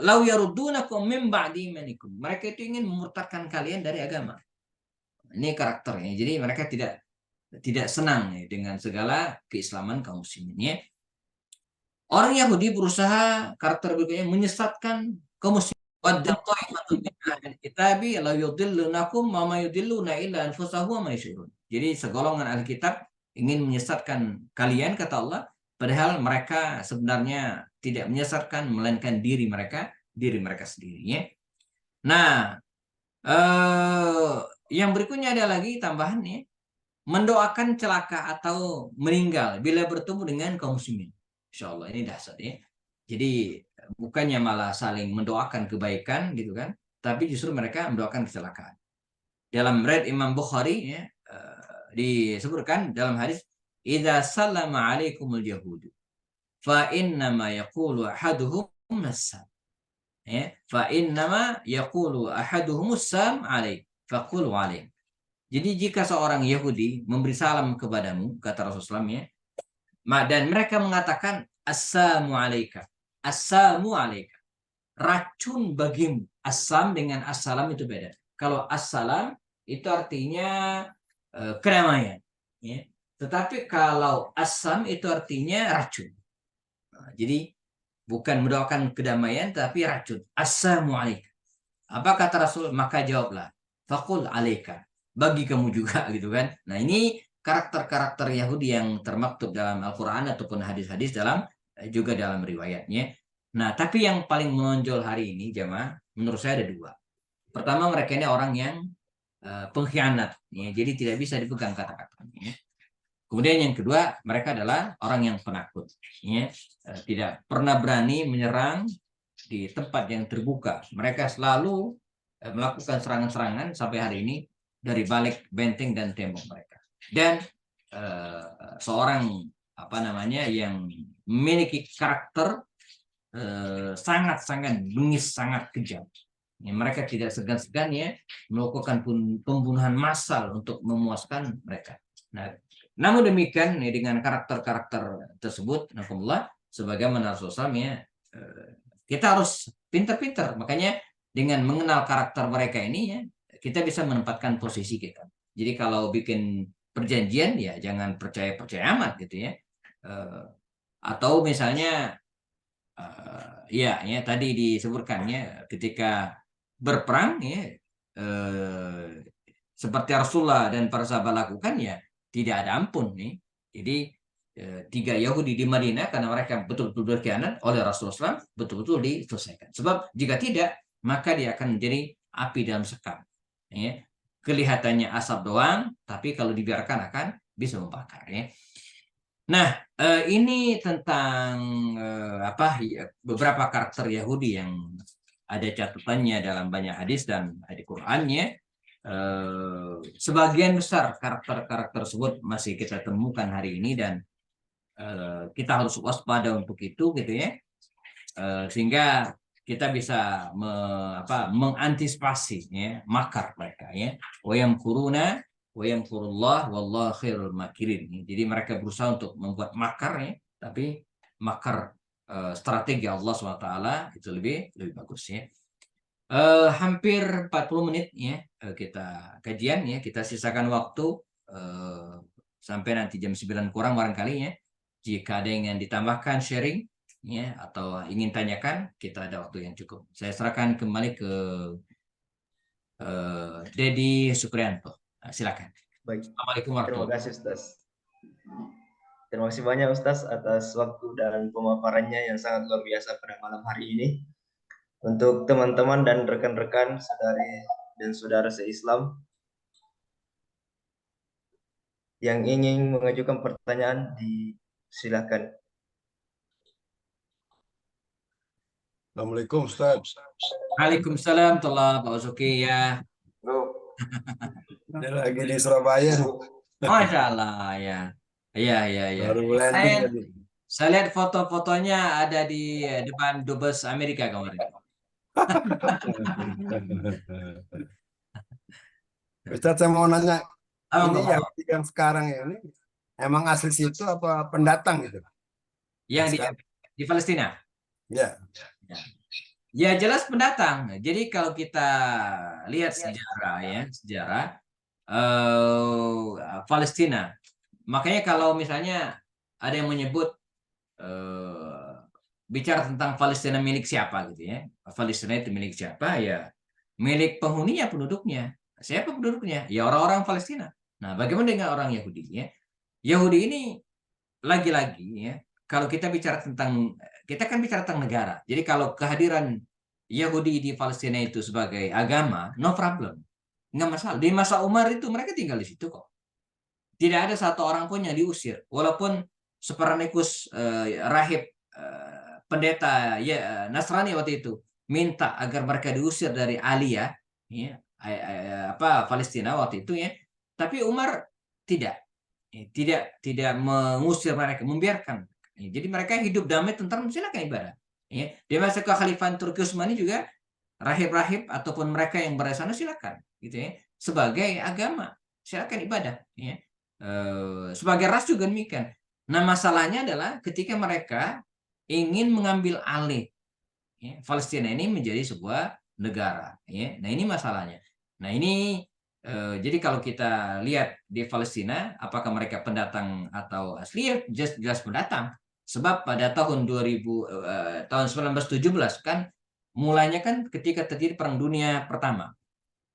lau yaruddunakum min ba'di imanikum, mereka itu ingin memurtadkan kalian dari agama. Ini karakternya. Jadi mereka tidak senang, ya, dengan segala keislaman kaum muslimin, ya. Orang Yahudi berusaha karakter berikutnya menyesatkan kaum muslimin. Wadda ta'ifatun min ahli kitabi la yudillunakum wa ma yudilluna illa anfusahum wa ma yashurun. Jadi segolongan ahli kitab ingin menyesatkan kalian, kata Allah, padahal mereka sebenarnya tidak menyesatkan melainkan diri mereka sendiri, ya. Nah, yang berikutnya ada lagi tambahannya, mendoakan celaka atau meninggal bila bertemu dengan kaum muslimin. Insyaallah ini dahsyat, ya. Jadi bukannya malah saling mendoakan kebaikan gitu kan, tapi justru mereka mendoakan kecelakaan. Dalam riwayat Imam Bukhari, ya, disebutkan dalam hadis, "Idza sallama 'alaikumul yahudu fa innama yaqulu ahaduhum as-salam." Ya, fa innama yaqulu ahaduhum as-salam 'alaik faqul 'alaik. Jadi jika seorang Yahudi memberi salam kepadamu, kata Rasulullah, ya, dan mereka mengatakan assalamu alaika, assalamu alaika, racun bagimu. Assam dengan assalam itu beda. Kalau assalam itu artinya kedamaian, ya. Tetapi kalau assam itu artinya racun. Nah, jadi bukan mendoakan kedamaian tapi racun. Assalamu alaika. Apa kata Rasul? Maka jawablah, faqul alaika, bagi kamu juga, gitu kan. Nah, ini karakter-karakter Yahudi yang termaktub dalam Al-Quran ataupun hadis-hadis juga dalam riwayatnya. Nah, tapi yang paling menonjol hari ini, jemaah, menurut saya ada dua. Pertama, mereka ini orang yang pengkhianat, ya, jadi tidak bisa dipegang kata-katanya. Kemudian yang kedua, mereka adalah orang yang penakut, ya, tidak pernah berani menyerang di tempat yang terbuka. Mereka selalu melakukan serangan-serangan sampai hari ini dari balik benteng dan tembok mereka. Dan seorang yang memiliki karakter sangat-sangat bengis, sangat kejam. Ya, mereka tidak segan-segan, ya, melakukan pembunuhan massal untuk memuaskan mereka. Nah, namun demikian, ya, dengan karakter-karakter tersebut, alhamdulillah, sebagaimana Rasulullah, ya, kita harus pintar-pintar. Makanya dengan mengenal karakter mereka ini, ya, kita bisa menempatkan posisi kita. Jadi kalau bikin perjanjian, ya jangan percaya amat, gitu ya. Atau misalnya ya tadi disebutkannya ketika berperang, ya, seperti Rasulullah dan para sahabat lakukan, ya tidak ada ampun, nih. Jadi 3 Yahudi di Madinah karena mereka betul-betul berkhianat oleh Rasulullah betul-betul diselesaikan. Sebab jika tidak, maka dia akan menjadi api dalam sekam, ya. Kelihatannya asap doang, tapi kalau dibiarkan akan bisa membakar, ya. Nah, ini tentang beberapa karakter Yahudi yang ada catatannya dalam banyak hadis dan di Qur'annya. Sebagian besar karakter-karakter tersebut masih kita temukan hari ini dan kita harus waspada untuk itu, gitu ya. Sehingga kita bisa mengantisipasi, ya, makar mereka, ya. Wa yamkuruna wa yamkurullah wallahu khairul makirin. Jadi mereka berusaha untuk membuat makar, ya, tapi makar strategi Allah SWT itu lebih bagus ya. Hampir 40 menit ya kita kajian ya, kita sisakan waktu sampai nanti jam 9 kurang barangkali ya. Jika ada yang ditambahkan sharing ya atau ingin tanyakan, kita ada waktu yang cukup. Saya serahkan kembali ke Dedi Supriyanto. Silakan. Baik, Assalamualaikum terima warahmatullahi kasih Ustaz. Terima kasih banyak Ustaz atas waktu dan pemaparannya yang sangat luar biasa pada malam hari ini. Untuk teman-teman dan rekan-rekan saudari dan saudara se-Islam yang ingin mengajukan pertanyaan, silakan. Assalamualaikum Ustaz. Waalaikumsalam warahmatullahi Pak Usuki ya. Ini lagi di Surabaya nih. Masya Allah ya. Iya. Baru landing tadi. Saya lihat foto-fotonya ada di depan Dubes Amerika kemarin. Ustaz, saya mau nanya, ini Oh, yang sekarang ini emang asli situ apa pendatang gitu? yang di Palestina. Ya. Ya jelas pendatang. Jadi kalau kita lihat sejarah Palestina. Makanya kalau misalnya ada yang menyebut bicara tentang Palestina milik siapa gitu ya. Palestina itu milik siapa ya? Milik penghuninya, penduduknya. Siapa penduduknya? Ya orang-orang Palestina. Nah, bagaimana dengan orang Yahudi ya? Yahudi ini lagi-lagi ya, kalau kita bicara tentang, kita kan bicara tentang negara. Jadi kalau kehadiran Yahudi di Palestina itu sebagai agama, no problem. Nggak masalah. Di masa Umar itu mereka tinggal di situ kok. Tidak ada satu orang pun yang diusir. Walaupun Copernicus rahib pendeta ya Nasrani waktu itu minta agar mereka diusir dari Alia ya, Palestina waktu itu ya. Tapi Umar tidak mengusir mereka, membiarkan. Jadi mereka hidup damai, tentram, silakan ibadah. Ya. Di masa kekhalifahan Turki Utsmani juga rahib-rahib ataupun mereka yang berada sana silakan, gitu ya. Sebagai agama silakan ibadah. Ya. Sebagai ras juga demikian. Nah masalahnya adalah ketika mereka ingin mengambil alih ya, Palestina ini menjadi sebuah negara. Ya. Nah ini masalahnya. Nah ini jadi kalau kita lihat di Palestina, apakah mereka pendatang atau asli? Ya, jelas pendatang. Sebab pada tahun 1917 kan, mulanya kan ketika terjadi Perang Dunia Pertama.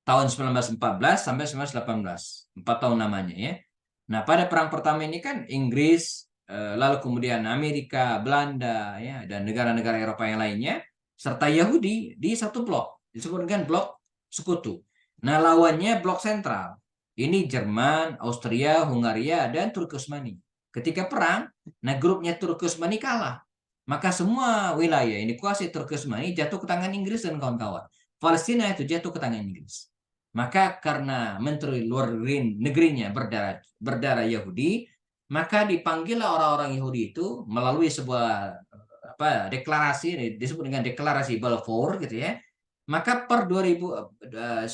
Tahun 1914 sampai 1918. 4 tahun namanya ya. Nah pada Perang Pertama ini kan Inggris, lalu kemudian Amerika, Belanda, ya, dan negara-negara Eropa yang lainnya, serta Yahudi di satu blok. Disebut dengan blok sekutu. Nah, lawannya blok sentral. Ini Jerman, Austria, Hungaria, dan Turki Utsmani. Ketika perang, nah grupnya Turki Utsmani kalah. Maka semua wilayah yang dikuasai Turki Utsmani jatuh ke tangan Inggris dan kawan-kawan. Palestina itu jatuh ke tangan Inggris. Maka karena Menteri Luar Negerinya berdarah Yahudi, maka dipanggillah orang-orang Yahudi itu melalui sebuah deklarasi, disebut dengan deklarasi Balfour gitu ya. Maka per 1917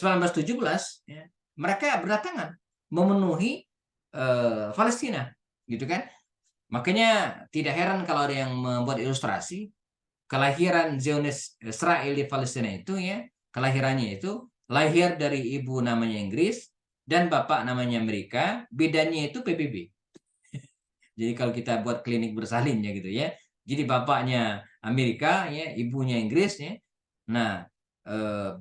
ya, mereka berdatangan memenuhi Palestina, gitu kan? Makanya tidak heran kalau ada yang membuat ilustrasi kelahiran Zionis Israel di Palestina itu ya, kelahirannya itu lahir dari ibu namanya Inggris dan bapak namanya Amerika, bedanya itu PBB. Jadi kalau kita buat klinik bersalin ya gitu ya. Jadi bapaknya Amerika ya, ibunya Inggris ya. Nah,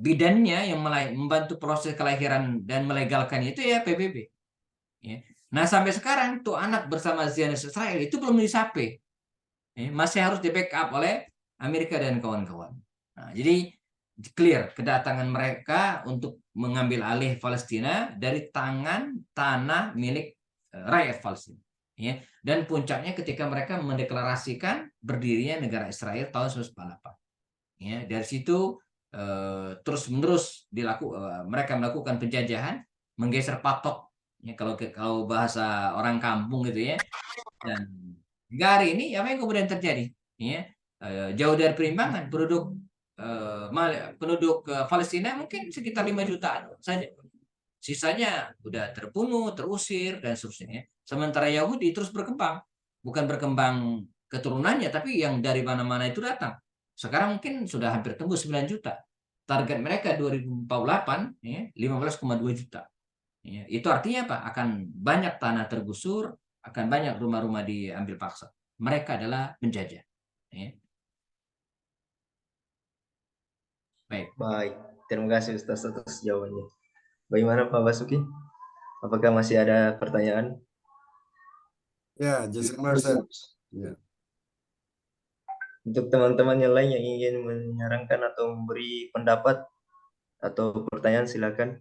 bidannya yang membantu proses kelahiran dan melegalkan itu ya PBB. Ya. Nah sampai sekarang tuh anak bersama Zionis Israel itu belum disape, ya, masih harus di backup oleh Amerika dan kawan-kawan. Nah, jadi clear kedatangan mereka untuk mengambil alih Palestina dari tanah milik rakyat Palestina. Ya. Dan puncaknya ketika mereka mendeklarasikan berdirinya negara Israel tahun 1948. Ya, dari situ terus-menerus mereka melakukan penjajahan, menggeser patok ya, kalau bahasa orang kampung gitu ya. Dan hingga hari ini apa yang kemudian terjadi ya, jauh dari perimbangan penduduk Palestina mungkin sekitar 5 jutaan saja, sisanya udah terbunuh, terusir dan seterusnya. Sementara Yahudi terus berkembang, bukan berkembang keturunannya, tapi yang dari mana-mana itu datang. Sekarang mungkin sudah hampir tembus 9 juta. Target mereka 2048 ya, 15,2 juta. Ya, itu artinya apa? Akan banyak tanah tergusur, akan banyak rumah-rumah diambil paksa. Mereka adalah penjajah. Ya. Baik. Baik, terima kasih Ustaz atas jawabannya. Bagaimana Pak Basuki? Apakah masih ada pertanyaan? Ya, Jazakumullah Ustaz. Ya. Untuk teman-teman yang lain yang ingin menyarankan atau memberi pendapat atau pertanyaan, silakan.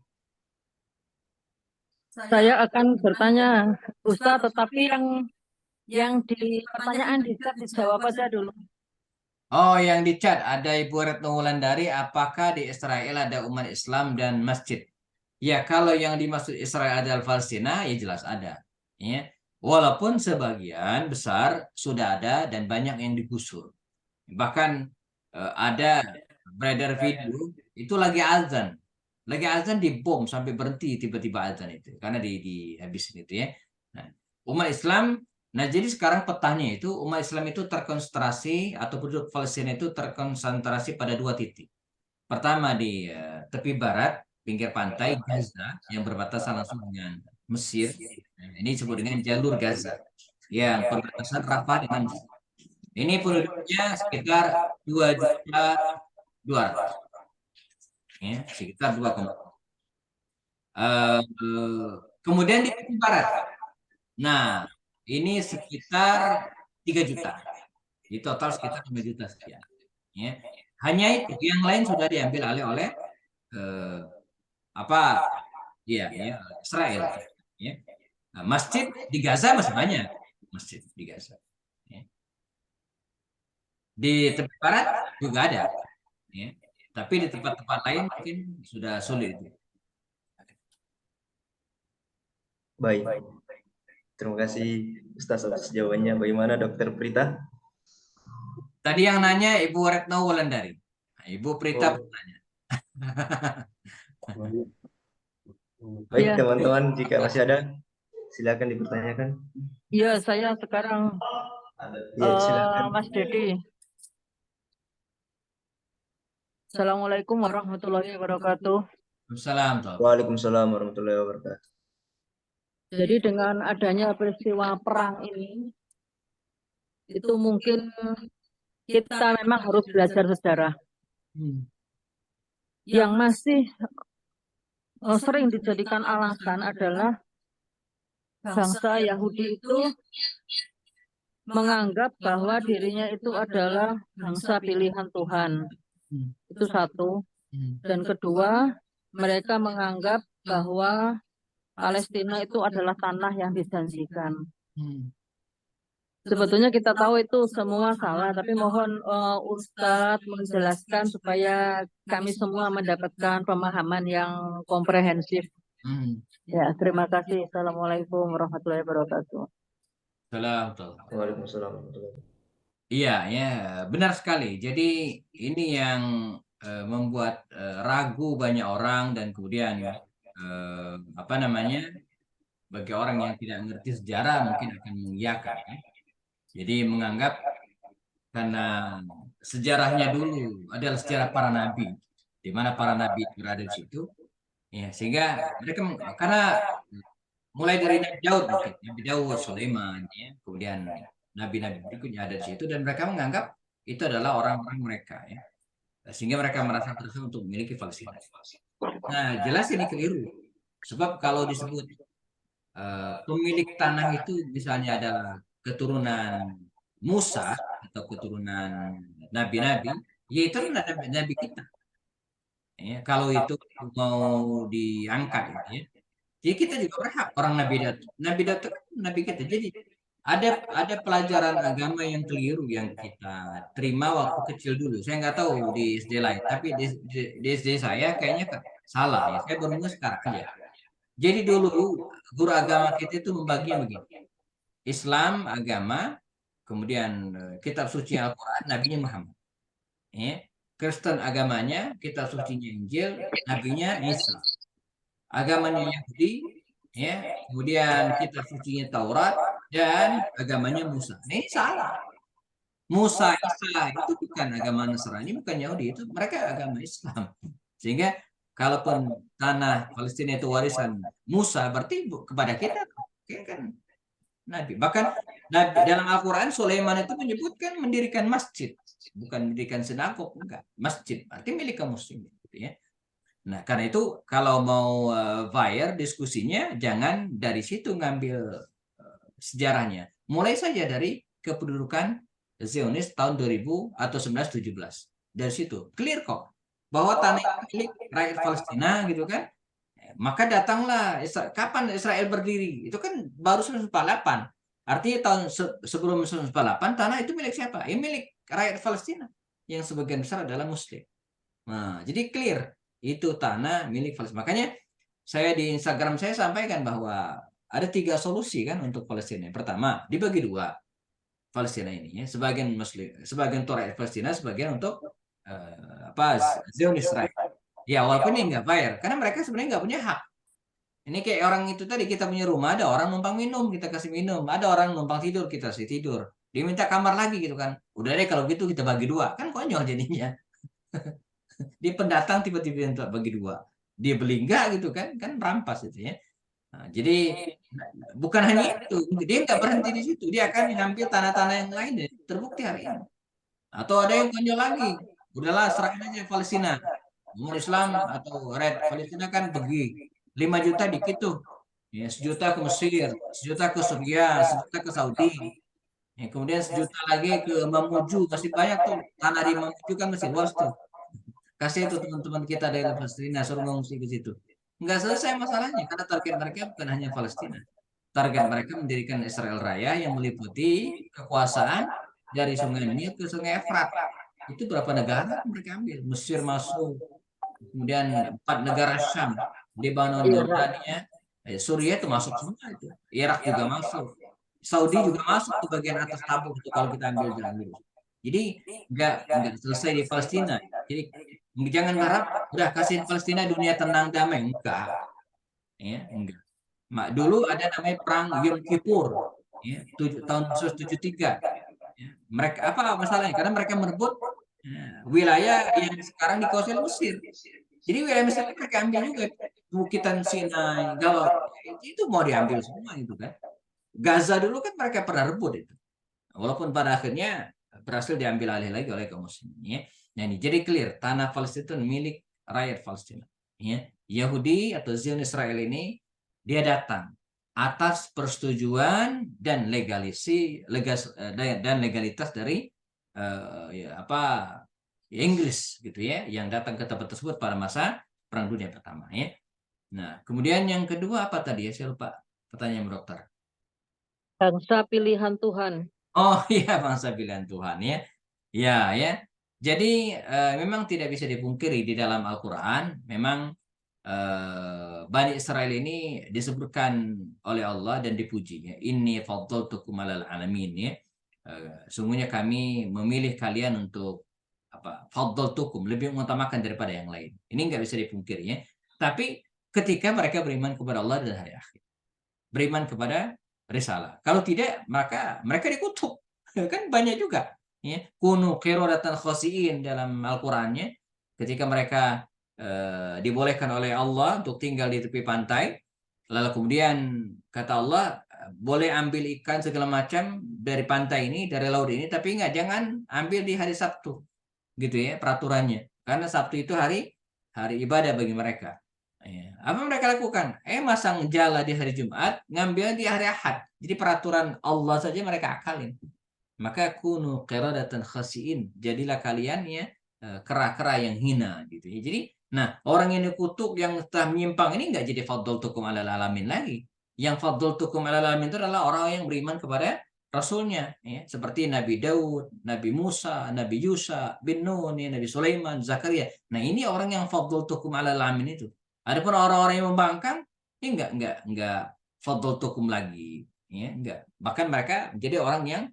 Saya akan bertanya, Ustaz, tetapi yang di pertanyaan di chat dijawab aja dulu. Oh, yang di chat ada Ibu Retno Wulandari, apakah di Israel ada umat Islam dan masjid? Ya, kalau yang dimaksud Israel adalah Palestina, ya jelas ada. Ya. Walaupun sebagian besar sudah ada dan banyak yang digusur. Bahkan ada beredar video itu lagi azan dibom sampai berhenti tiba-tiba azan itu karena dihabisin itu ya. Nah, umat Islam. Nah, jadi sekarang petanya itu umat Islam itu terkonsentrasi atau penduduk Palestina itu terkonsentrasi pada 2 titik. Pertama di tepi barat, pinggir pantai Gaza yang berbatasan langsung dengan Mesir. Nah, ini disebut dengan jalur Gaza. Yang perbatasan Rafah dengan Mesir. Ini penduduknya sekitar 2.200.000. Ya, sekitar 2, kemudian di tepi barat. Nah, ini sekitar 3 juta. Di total sekitar 5 juta sekian. Ya. Hanya itu, yang lain sudah diambil alih oleh Israel. Ya. Nah, masjid di Gaza masih banyak. Masjid di Gaza. Ya. Di tepi barat juga ada. Ya. Tapi di tempat-tempat lain mungkin sudah sulit. Baik. Terima kasih Ustaz atas jawabannya. Bagaimana Dokter Prita? Tadi yang nanya Ibu Retno Wulandari. Nah, Ibu Prita bertanya. Baik, Ya. teman-teman, jika masih ada, silakan dipertanyakan. Iya, saya sekarang Ya, silakan. Mas Dedi. Assalamualaikum warahmatullahi wabarakatuh. Assalamualaikum. Waalaikumsalam warahmatullahi wabarakatuh. Jadi dengan adanya peristiwa perang ini, itu mungkin kita memang harus belajar sejarah. Yang masih sering dijadikan alasan adalah bangsa Yahudi itu menganggap bahwa dirinya itu adalah bangsa pilihan Tuhan. Itu satu. Dan kedua, mereka menganggap bahwa Palestina itu adalah tanah yang dijanjikan. Sebetulnya kita tahu itu semua salah, tapi mohon Ustadz menjelaskan supaya kami semua mendapatkan pemahaman yang komprehensif. Ya, terima kasih. Assalamualaikum warahmatullahi wabarakatuh. Waalaikumsalam warahmatullahi wabarakatuh. Iya, ya, benar sekali. Jadi ini yang membuat ragu banyak orang dan kemudian bagi orang yang tidak mengerti sejarah mungkin akan mengiyakan. Ya. Jadi menganggap karena sejarahnya dulu adalah sejarah para nabi, di mana para nabi berada di situ, ya, sehingga mereka karena mulai dari Nabi Daud mungkin, Nabi Daud, Sulaiman, ya, kemudian nabi-nabi berikutnya ada di situ dan mereka menganggap itu adalah orang-orang mereka, ya, sehingga mereka merasa berhak untuk memiliki Palestina. Nah, jelas ini keliru, sebab kalau disebut pemilik tanah itu misalnya adalah keturunan Musa atau keturunan nabi-nabi, ya itu adalah nabi kita. Ya, kalau itu mau diangkat, ya, jadi kita juga berhak orang Nabi Daud itu kan nabi kita. Jadi ada pelajaran agama yang keliru yang kita terima waktu kecil dulu. Saya nggak tahu di SD lain, tapi di SD saya kayaknya salah ya. Saya baru sekarang aja. Jadi dulu guru agama kita itu membaginya begini. Islam agama, kemudian kitab suci Al-Quran, nabinya Muhammad. Ya. Kristen agamanya, kitab sucinya Injil, nabinya Isa. Agamanya Yahudi, ya, kemudian kitab sucinya Taurat dan agamanya Musa. Nah, ini salah. Musa, Isa itu bukan agama Nasrani, bukan Yahudi, itu mereka agama Islam. Sehingga kalaupun tanah Palestina itu warisan Musa, berarti kepada kita kan Nabi. Bahkan dalam Al-Quran Sulaiman itu menyebutkan mendirikan masjid, bukan mendirikan sinagog, enggak. Masjid, arti milik kaum muslimin. Gitu ya. Nah, karena itu kalau mau fire diskusinya jangan dari situ ngambil sejarahnya. Mulai saja dari kependudukan Zionis tahun 2000 atau 1917. Dari situ clear kok bahwa tanah itu milik rakyat Palestina gitu kan. Maka datanglah kapan Israel berdiri? Itu kan baru 1948. Artinya tahun sebelum 1948 tanah itu milik siapa? Milik rakyat Palestina yang sebagian besar adalah Muslim. Nah, jadi clear itu tanah milik Palestina. Makanya saya di Instagram saya sampaikan bahwa ada 3 solusi kan untuk Palestina. Pertama, dibagi 2 Palestina ini ya, sebagian Muslim, sebagian untuk rakyat Palestina, sebagian untuk Zionis Israel. Ya, walaupun ini nggak fair, karena mereka sebenarnya nggak punya hak. Ini kayak orang itu tadi, kita punya rumah, ada orang numpang minum, kita kasih minum. Ada orang numpang tidur, kita kasih tidur. Dia minta kamar lagi gitu kan. Udah deh kalau gitu kita bagi 2. Kan konyol jadinya. Dia pendatang tiba-tiba minta bagi 2. Dia beli enggak gitu kan. Kan merampas itu ya. Nah, jadi bukan hanya itu. Dia nggak berhenti di situ. Dia akan mengambil tanah-tanah yang lain. Ya. Terbukti hari ini. Atau ada yang konyol lagi. Udahlah serahkan aja Palestina. Umat Islam atau Red Palestina kan pergi 5 juta dikit tuh. Ya, 1 juta ke Mesir, 1 juta ke Suriah, 1 juta ke Saudi. Ya, kemudian 1 juta lagi ke Mamuju, masih banyak tuh. Tanah di Mamuju kan masih luas tuh. Kasih itu teman-teman kita dari Palestina, suruh mengungsi ke situ. Nggak selesai masalahnya, karena target mereka bukan hanya Palestina. Target mereka mendirikan Israel Raya yang meliputi kekuasaan dari Sungai Nil ke Sungai Efrat. Itu berapa negara mereka ambil? Mesir masuk, kemudian 4 negara Syam, Lebanon, Jordania, Suriah itu masuk semua itu, Irak juga masuk, Saudi juga masuk ke bagian atas tabung itu kalau kita ambil jalan lurus. Jadi nggak selesai di Palestina. Jadi jangan harap udah kasih Palestina dunia tenang damai, enggak, ya enggak. Dulu ada namanya perang Yom Kippur, ya, tahun 1973. Ya, mereka apa masalahnya? Karena mereka merebut wilayah yang sekarang dikuasai Mesir. Jadi wilayah Mesir mereka ambil juga, Bukitan Sinai, Galot, itu mau diambil semua itu kan. Gaza dulu kan mereka pernah rebut itu, walaupun pada akhirnya berhasil diambil alih lagi oleh kaum muslimin. Ya. Nah ini jadi clear, tanah Palestina itu milik rakyat Palestina. Ya. Yahudi atau Zionis Israel ini dia datang atas persetujuan dan legalitas dari Inggris gitu ya, yang datang ke tempat tersebut pada masa Perang Dunia Pertama ya. Nah, kemudian yang kedua apa tadi ya? Saya lupa pertanyaan dokter. Bangsa pilihan Tuhan. Oh iya, bangsa pilihan Tuhan ya. Ya ya. Jadi memang tidak bisa dipungkiri di dalam Al-Qur'an memang Bani Israel ini disebutkan oleh Allah dan dipuji ya. Inni faddaltukum 'alal alamin ya. Sungguhnya kami memilih kalian untuk faddaltukum, lebih mengutamakan daripada yang lain. Ini nggak bisa dipungkiri ya. Tapi ketika mereka beriman kepada Allah dan hari akhir, beriman kepada risalah. Kalau tidak, maka mereka dikutuk. Kan banyak juga ya. Kunu qiradatan khasiin dalam Al-Qur'annya, ketika mereka dibolehkan oleh Allah untuk tinggal di tepi pantai, lalu kemudian kata Allah boleh ambil ikan segala macam dari pantai ini, dari laut ini, tapi jangan ambil di hari Sabtu, gitu ya peraturannya, karena Sabtu itu hari ibadah bagi mereka. Ya. Apa mereka lakukan? Masang jala di hari Jumat, ngambil di hari Ahad. Jadi peraturan Allah saja mereka akalin. Maka kunu qiradatan khasiin, jadilah kalian ya kera-kera yang hina gitu ya. Jadi nah, orang yang dikutuk yang telah menyimpang ini nggak jadi faddaltukum 'alal alamin lagi. Yang faddaltukum 'alal alamin itu adalah orang yang beriman kepada Rasulnya, ya. Seperti Nabi Daud, Nabi Musa, Nabi Yusa bin Nun, ya, Nabi Sulaiman, Zakaria. Nah ini orang yang faddaltukum 'alal alamin itu. Adapun orang-orang yang membangkang, ini nggak faddaltukum lagi, ya nggak. Bahkan mereka menjadi orang yang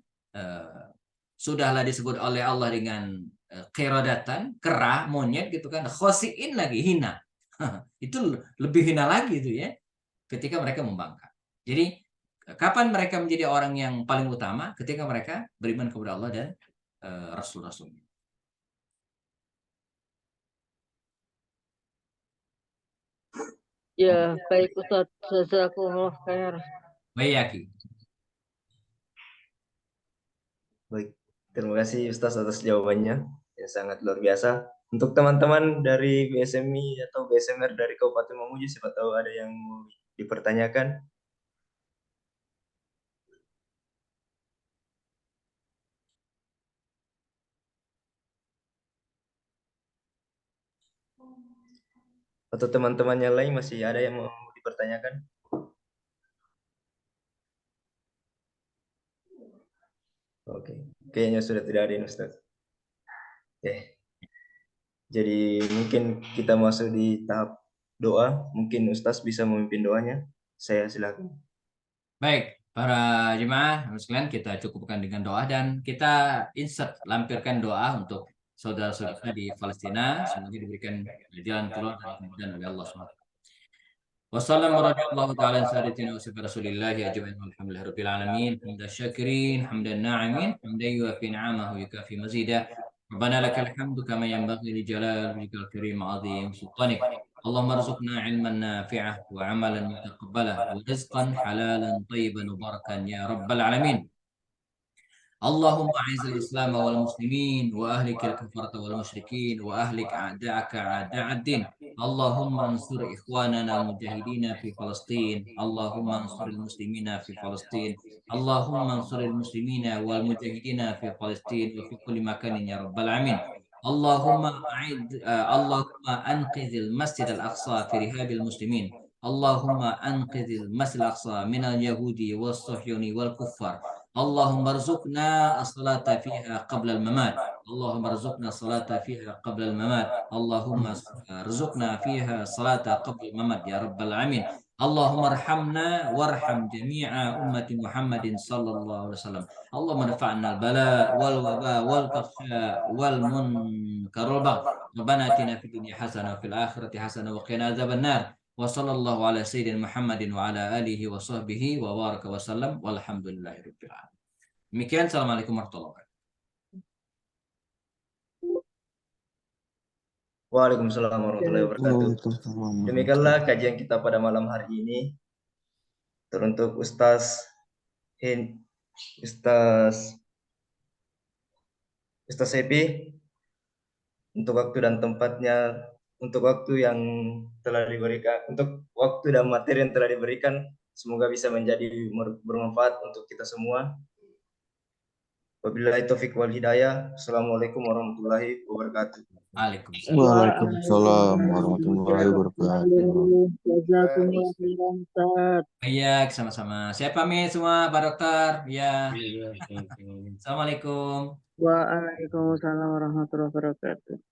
sudahlah disebut oleh Allah dengan qiradatan, kera, monyet gitu kan, khosiin lagi, hina. Itu lebih hina lagi itu ya, ketika mereka membangkang. Jadi kapan mereka menjadi orang yang paling utama? Ketika mereka beriman kepada Allah dan Rasul-Rasulnya. Ya, baik Ustaz. Jazakumullah khair. Baik, Aki. Baik, terima kasih Ustaz atas jawabannya yang sangat luar biasa. Untuk teman-teman dari BSMI atau BSMR dari Kabupaten Mamuju, siapa tahu ada yang mau dipertanyakan. Atau teman-teman yang lain masih ada yang mau dipertanyakan? Oke, kayaknya sudah tidak ada ini, Ustaz. Oke, jadi mungkin kita masuk di tahap doa. Mungkin Ustaz bisa memimpin doanya. Saya silakan. Baik, para jemaah sekalian, kita cukupkan dengan doa dan kita insert lampirkan doa untuk saudara-saudara kita di Palestina, semoga diberikan jalan keluar dan kemudahan oleh Allah SWT. Wassalamualaikum warahmatullahi wabarakatuh. Rasulillah ajmain walhamdulillahi rabbil alamin. Hamdan syakirin, hamdan na'imin, hamdan yuafi ni'amahu yukafi mazidah. Rabbana lakal hamdu kama yanbaghi li jalali wajhikal karim azim sultanik. Allahumma arzuqna ilman nafi'ah wa amalan mutaqabbalah wa rizqan halalan tayyiban mubarakan ya rabbal alamin. اللهم أعز الإسلام والمسلمين وأهلك الكفرة والمشركين وأهلك أعداءك أعداء الدين. اللهم انصر إخواننا المجاهدين في فلسطين. اللهم انصر المسلمين في فلسطين. اللهم انصر المسلمين والمجاهدين في فلسطين وفي كل مكان يا رب العالمين. اللهم أنقذ المسجد الأقصى في رهاب المسلمين. اللهم أنقذ المسجد الأقصى من اليهود والصهيون والكفار. اللهم ارزقنا الصلاة فيها قبل الممات. اللهم ارزقنا الصلاة فيها قبل الممات. اللهم ارزقنا فيها الصلاة قبل الممات يا رب العالمين. اللهم ارحمنا وارحم جميع أمة محمد صلى الله عليه وسلم. اللهم ارفعنا البلاء والوباء والفحشاء والمنكر والبغي. ربنا آتنا في الدنيا حسنة وفي الآخرة حسنة وقنا عذاب النار. وصلى الله على سيدنا محمد وعلى آله وصحبه وبارك وسلم والحمد لله رب العالمين. Demikian, Assalamualaikum warahmatullahi wabarakatuh. Waalaikumsalam warahmatullahi wabarakatuh. Demikianlah kajian kita pada malam hari ini. Teruntuk Ustaz Epi, untuk waktu dan tempatnya, untuk waktu yang telah diberikan, untuk waktu dan materi yang telah diberikan, semoga bisa menjadi bermanfaat untuk kita semua. Wabillahi taufiq wal hidayah. Assalamualaikum warahmatullahi wabarakatuh. Waalaikumsalam warahmatullahi wabarakatuh. Jazakumullah khairan Ustaz. Iya, sama-sama. Saya pamit semua, Pak Dokter. Ya. Assalamualaikum. Waalaikumsalam warahmatullahi wabarakatuh.